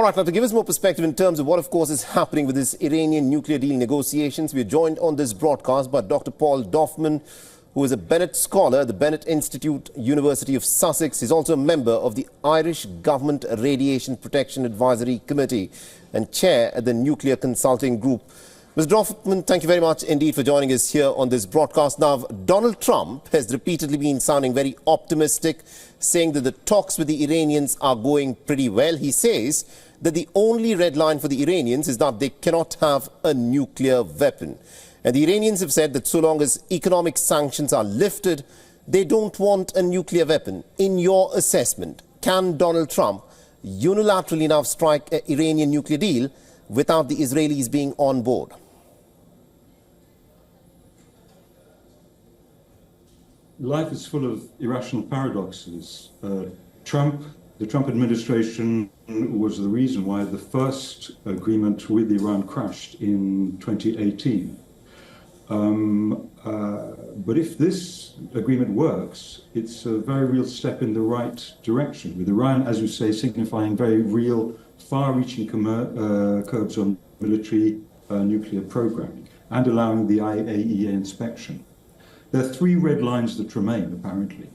All right, now to give us more perspective in terms of what, of course, is happening with this Iranian nuclear deal negotiations, we are joined on this broadcast by Dr. Paul Dorfman, who is a Bennett Scholar at the Bennett Institute, University of Sussex. He's also a member of the Irish Government Radiation Protection Advisory Committee and chair at the Nuclear Consulting Group. Mr. Dorfman, thank you very much indeed for joining us here on this broadcast. Now, Donald Trump has repeatedly been sounding very optimistic, saying that the talks with the Iranians are going pretty well. He says that the only red line for the Iranians is that they cannot have a nuclear weapon. And the Iranians have said that so long as economic sanctions are lifted, they don't want a nuclear weapon. In your assessment, can Donald Trump unilaterally now strike an Iranian nuclear deal without the Israelis being on board? Life is full of irrational paradoxes. The Trump administration was the reason why the first agreement with Iran crashed in 2018. But if this agreement works, it's a very real step in the right direction, with Iran, as you say, signifying very real, far-reaching curbs on military nuclear programming and allowing the IAEA inspection. There are three red lines that remain, apparently.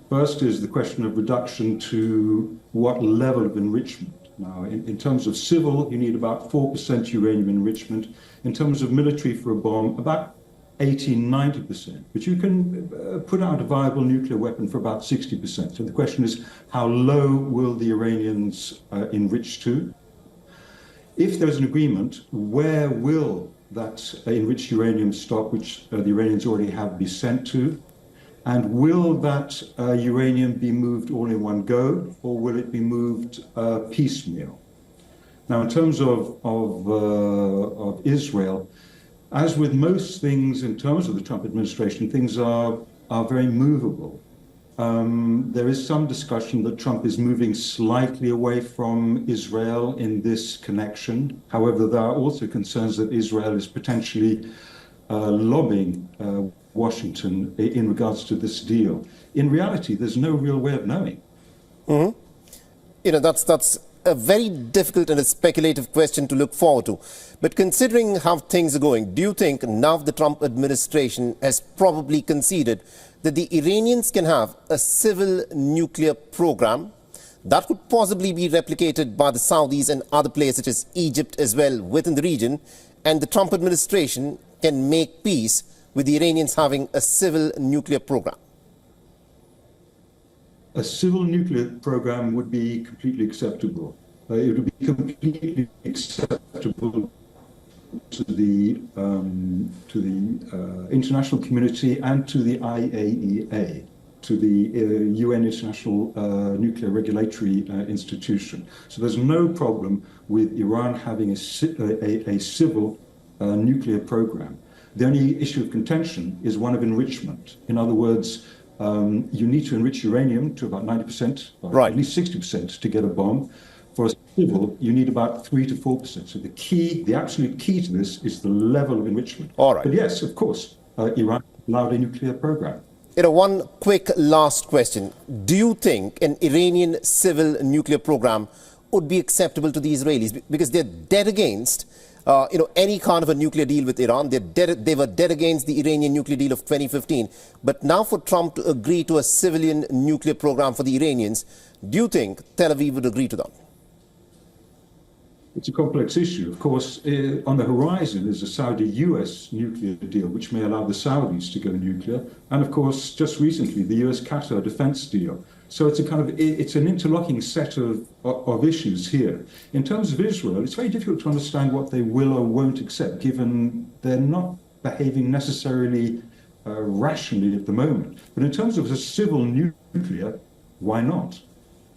First is the question of reduction to what level of enrichment. Now, in terms of civil, you need about 4% uranium enrichment. In terms of military for a bomb, about 80–90%. But you can put out a viable nuclear weapon for about 60%. So the question is, how low will the Iranians enrich to? If there's an agreement, where will that enriched uranium stock, which the Iranians already have, be sent to? And will that uranium be moved all in one go, or will it be moved piecemeal? Now, in terms of Israel, as with most things in terms of the Trump administration, things are very movable. There is some discussion that Trump is moving slightly away from Israel in this connection. However, there are also concerns that Israel is potentially lobbying Washington in regards to this deal. In reality, there's no real way of knowing. Mm-hmm. You know, that's a very difficult and a speculative question to look forward to. But considering how things are going, do you think now the Trump administration has probably conceded that the Iranians can have a civil nuclear program that could possibly be replicated by the Saudis and other players such as Egypt as well within the region, and the Trump administration can make peace with the Iranians having a civil nuclear program? A civil nuclear program would be completely acceptable. It would be completely acceptable to the international community and to the IAEA, to the UN International Nuclear Regulatory Institution. So there's no problem with Iran having a civil nuclear program. The only issue of contention is one of enrichment. In other words, you need to enrich uranium to about 90%, or right, at least 60% to get a bomb. For a civil, you need about 3 to 4%. So the absolute key to this is the level of enrichment. All right. But yes, of course, Iran allowed a nuclear program. You know, one quick last question. Do you think an Iranian civil nuclear program would be acceptable to the Israelis? Because they're dead against any kind of a nuclear deal with Iran. They were dead against the Iranian nuclear deal of 2015. But now for Trump to agree to a civilian nuclear program for the Iranians, do you think Tel Aviv would agree to that? It's a complex issue. Of course, on the horizon is a Saudi-US nuclear deal, which may allow the Saudis to go nuclear. And of course, just recently, the US-Qatar defense deal. So it's it's an interlocking set of issues here. In terms of Israel, it's very difficult to understand what they will or won't accept, given they're not behaving necessarily rationally at the moment. But in terms of a civil nuclear, why not?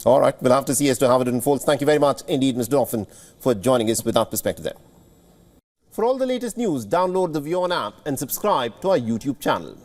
All right, we'll have to see as to how it unfolds. Thank you very much indeed, Mr. Dorfman, for joining us with that perspective there. For all the latest news, download the WION app and subscribe to our YouTube channel.